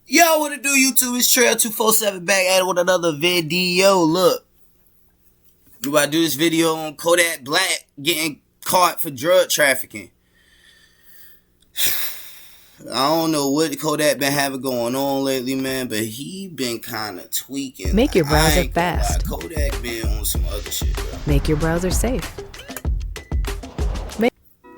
Yo, what it do, YouTube? It's Trail247 back at it with another video. Look, we about to do this video on Kodack Black getting caught for drug trafficking. I don't know what Kodack been having going on lately, man, but he been kind of tweaking. Make your browser fast. Kodack been on some other shit, bro. Make your browser safe.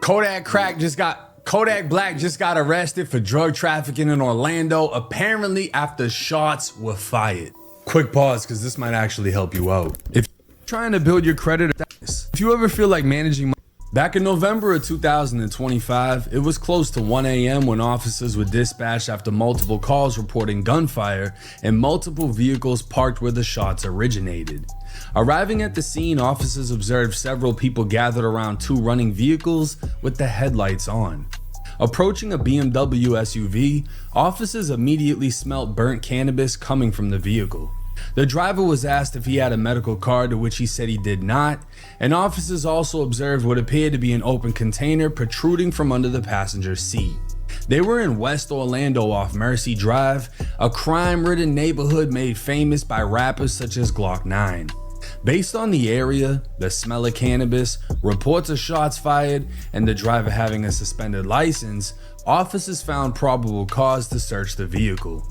Kodack Black just got arrested for drug trafficking in Orlando, apparently after shots were fired. Quick pause, because this might actually help you out. If you're trying to build your credit, if you ever feel like managing money. Back in November of 2025, it was close to 1 a.m. when officers were dispatched after multiple calls reporting gunfire and multiple vehicles parked where the shots originated. Arriving at the scene, officers observed several people gathered around two running vehicles with the headlights on. Approaching a BMW SUV, officers immediately smelt burnt cannabis coming from the vehicle. The driver was asked if he had a medical card, to which he said he did not, and officers also observed what appeared to be an open container protruding from under the passenger seat. They were in West Orlando off Mercy Drive, a crime-ridden neighborhood made famous by rappers such as Glock 9. Based on the area, the smell of cannabis, reports of shots fired, and the driver having a suspended license, officers found probable cause to search the vehicle.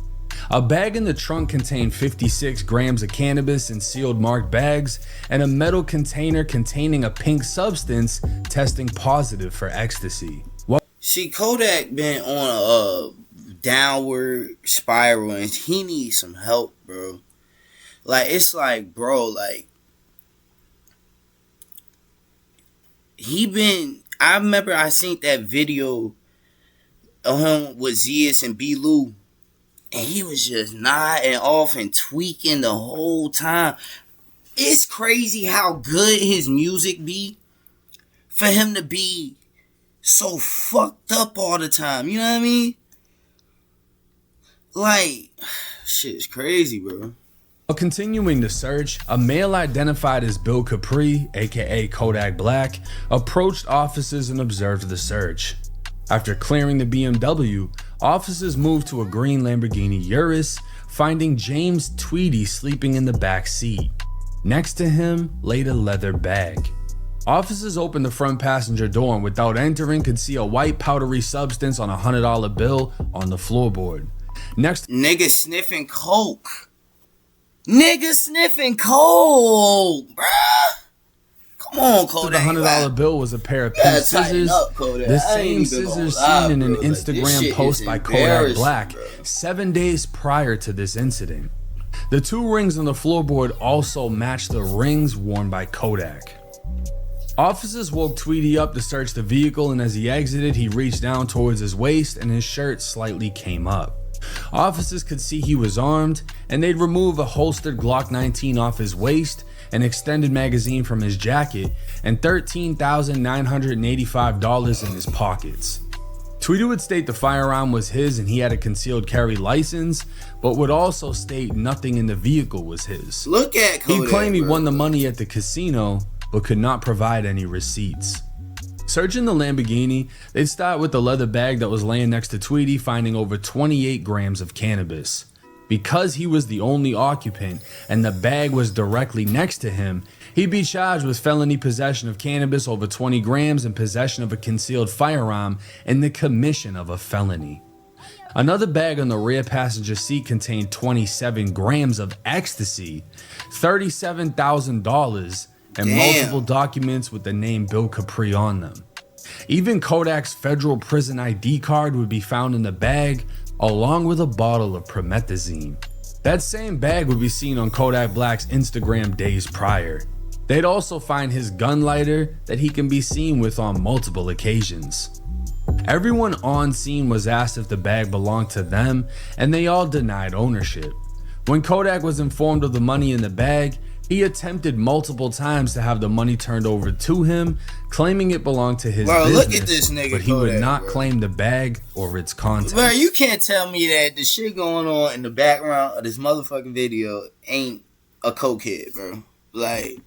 A bag in the trunk contained 56 grams of cannabis in sealed marked bags, and a metal container containing a pink substance testing positive for ecstasy. See, Kodack been on a downward spiral, and he needs some help, bro. Like, it's like, bro, like, I remember I seen that video of him with Zias and B. Lou, and he was just nodding off and tweaking the whole time. It's crazy how good his music be for him to be so fucked up all the time. You know what I mean? Like, shit's crazy, bro. While continuing the search, a male identified as Bill Capri, aka Kodack Black, approached officers and observed the search. After clearing the BMW, officers moved to a green Lamborghini Urus, finding James Tweedy sleeping in the back seat. Next to him laid a leather bag. Officers opened the front passenger door and without entering could see a white powdery substance on a $100 bill on the floorboard. Next, Nigga sniffing coke. Nigga sniffing coke, bruh. Come on, Kodack. the $100 bill was a pair of pink scissors, the same scissors seen in an Instagram post by Kodack Black 7 days prior to this incident. The two rings on the floorboard also matched the rings worn by Kodack. Officers woke Tweedy up to search the vehicle, and as he exited, he reached down towards his waist and his shirt slightly came up. Officers could see he was armed, and they'd remove a holstered Glock 19 off his waist, an extended magazine from his jacket, and $13,985 in his pockets. Tweedy would state the firearm was his and he had a concealed carry license, but would also state nothing in the vehicle was his. Look at Kodack, he claimed he bro. won the money at the casino, but could not provide any receipts. Searching the Lamborghini, they'd start with the leather bag that was laying next to Tweedy, finding over 28 grams of cannabis. Because he was the only occupant and the bag was directly next to him, he'd be charged with felony possession of cannabis over 20 grams and possession of a concealed firearm and the commission of a felony. Another bag on the rear passenger seat contained 27 grams of ecstasy, $37,000, and multiple documents with the name Bill Capri on them. Even Kodack's federal prison ID card would be found in the bag, along with a bottle of promethazine. That same bag would be seen on Kodack Black's Instagram days prior. They'd also find his gun lighter that he can be seen with on multiple occasions. Everyone on scene was asked if the bag belonged to them, and they all denied ownership. When Kodack was informed of the money in the bag, he attempted multiple times to have the money turned over to him, claiming it belonged to his business, look at this nigga but he Kodack, would not bro. claim the bag or its contents. Bro, you can't tell me that the shit going on in the background of this motherfucking video ain't a cokehead, bro. Like,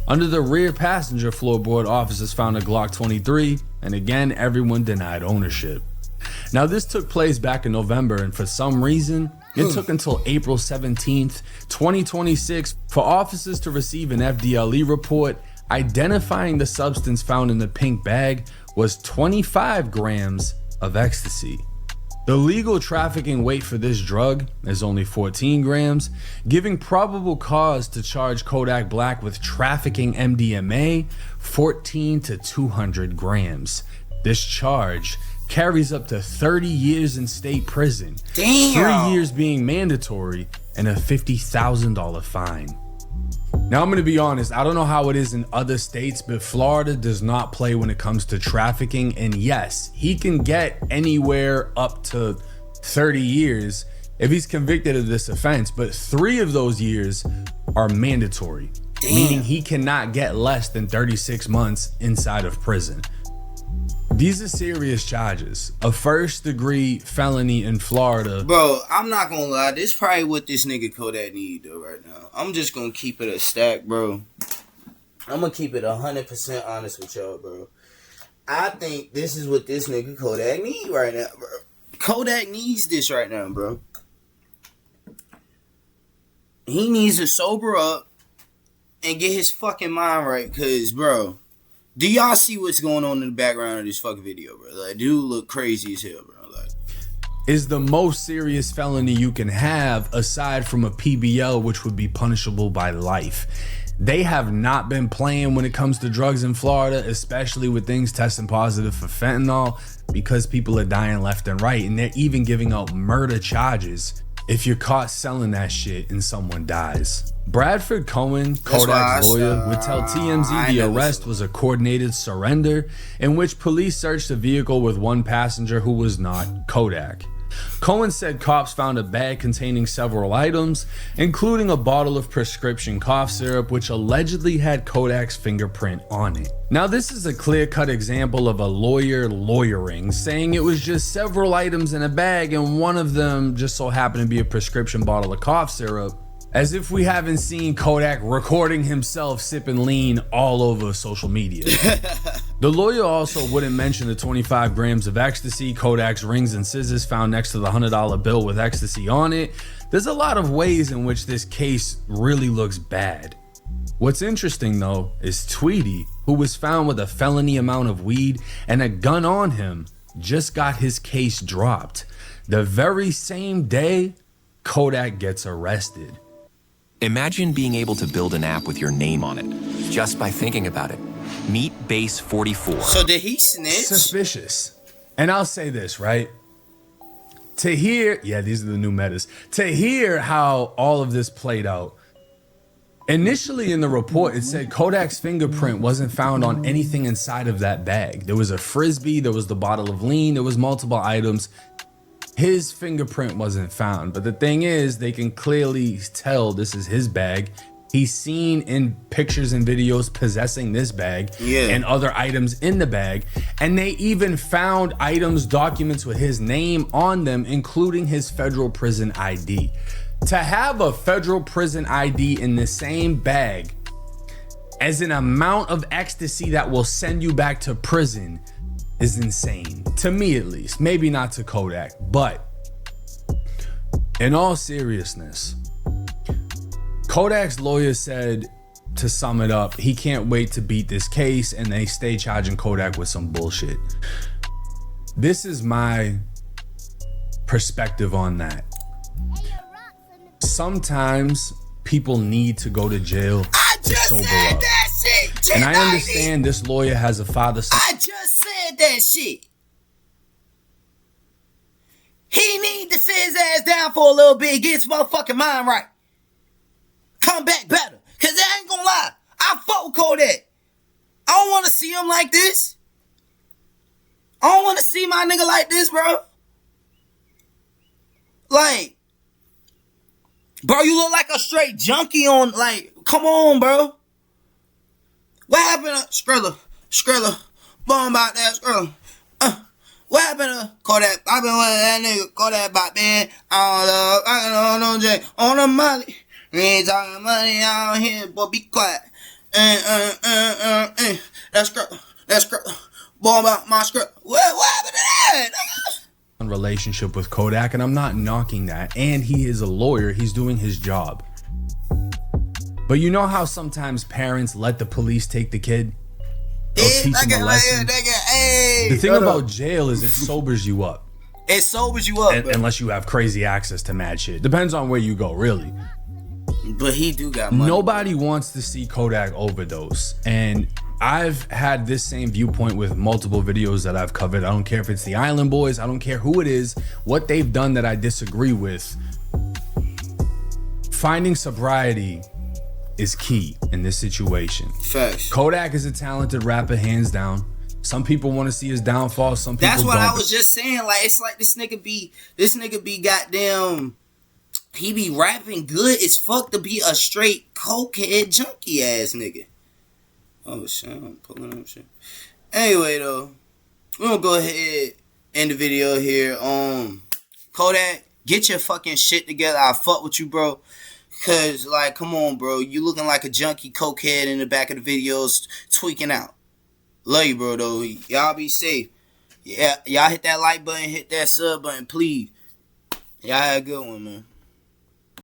under the rear passenger floorboard, officers found a Glock 23, and again, everyone denied ownership. Now, this took place back in November, and for some reason, it took until April 17th, 2026 for officers to receive an FDLE report identifying the substance found in the pink bag was 25 grams of ecstasy. The legal trafficking weight for this drug is only 14 grams, giving probable cause to charge Kodack Black with trafficking MDMA 14 to 200 grams. This charge carries up to 30 years in state prison, Damn. 3 years being mandatory, and a $50,000 fine. Now, I'm going to be honest, I don't know how it is in other states, but Florida does not play when it comes to trafficking. And yes, he can get anywhere up to 30 years if he's convicted of this offense, but 3 of those years are mandatory, meaning he cannot get less than 36 months inside of prison. These are serious charges. A first-degree felony in Florida. Bro, I'm not gonna lie. This probably what this nigga Kodack need though right now. I'm just gonna keep it a stack, bro. I'm gonna keep it 100% honest with y'all, bro. I think this is what this nigga Kodack need right now, bro. Kodack needs this right now, bro. He needs to sober up and get his fucking mind right, cause, bro, do y'all see what's going on in the background of this fucking video, bro? Like, dude look crazy as hell, bro. Like, is the most serious felony you can have aside from a PBL, which would be punishable by life. They have not been playing when it comes to drugs in Florida, especially with things testing positive for fentanyl, because people are dying left and right, and they're even giving out murder charges if you're caught selling that shit and someone dies. Bradford Cohen, Kodack's lawyer, would tell TMZ the arrest was a coordinated surrender in which police searched a vehicle with one passenger who was not Kodack. Cohen said cops found a bag containing several items, including a bottle of prescription cough syrup, which allegedly had Kodack's fingerprint on it. Now, this is a clear-cut example of a lawyer lawyering, saying it was just several items in a bag and one of them just so happened to be a prescription bottle of cough syrup, as if we haven't seen Kodack recording himself sipping lean all over social media. The lawyer also wouldn't mention the 25 grams of ecstasy, Kodack's rings and scissors found next to the $100 bill with ecstasy on it. There's a lot of ways in which this case really looks bad. What's interesting though is Tweety, who was found with a felony amount of weed and a gun on him, just got his case dropped. The very same day Kodack gets arrested. Imagine being able to build an app with your name on it, just by thinking about it. Meet Base 44. so did he snitch? Suspicious. And I'll say this, right? To hear, yeah, these are the new metas. To hear how all of this played out. Initially in the report, it said Kodack's fingerprint wasn't found on anything inside of that bag. There was a Frisbee, there was the bottle of lean, there was multiple items. His fingerprint wasn't found, but the thing is, they can clearly tell this is his bag. He's seen in pictures and videos possessing this bag and other items in the bag, and they even found items, documents with his name on them, including his federal prison ID. To have a federal prison ID in the same bag as an amount of ecstasy that will send you back to prison is insane, to me at least. Maybe not to Kodack, but in all seriousness, Kodack's lawyer said, to sum it up, he can't wait to beat this case and they stay charging Kodack with some bullshit. This is my perspective on that. Sometimes people need to go to jail to sober up. And I understand this lawyer has a father. I just said that shit. He need to sit his ass down for a little bit, get his motherfucking mind right. Come back better. Cause I ain't gonna lie, I fuck with Kodack. I don't wanna see him like this. I don't wanna see my nigga like this, bro. Like, bro, you look like a straight junkie on, like, come on, bro. What happened to Skrilla? Bomb about that Skrilla. What happened to Kodack? I been with that nigga Kodack about, man. I don't know, Jay. On the money. We ain't talking money out here, boy, be quiet. That's Skrilla. Bomb about my Skrilla. What happened to that? relationship with Kodack, and I'm not knocking that. And he is a lawyer. He's doing his job. But you know how sometimes parents let the police take the kid? They'll teach him a lesson. The thing about jail is it sobers you up. It sobers you up, unless you have crazy access to mad shit. Depends on where you go, really. But he do got money. Nobody wants to see Kodack overdose. And I've had this same viewpoint with multiple videos that I've covered. I don't care if it's the Island Boys. I don't care who it is. What they've done that I disagree with. Finding sobriety is key in this situation. Facts. Kodack is a talented rapper, hands down. Some people want to see his downfall. Some people That's what don't. I was just saying. Like, it's like this nigga be goddamn. He be rapping good as fuck to be a straight cokehead junkie ass nigga. Oh shit, I'm pulling up shit. Anyway though, we're gonna go ahead end the video here. Kodack, get your fucking shit together. I fuck with you, bro. Cause like, come on, bro. You looking like a junkie cokehead in the back of the videos, tweaking out. Love you, bro. Though y'all be safe. Yeah, y'all hit that like button, hit that sub button, please. Y'all have a good one, man.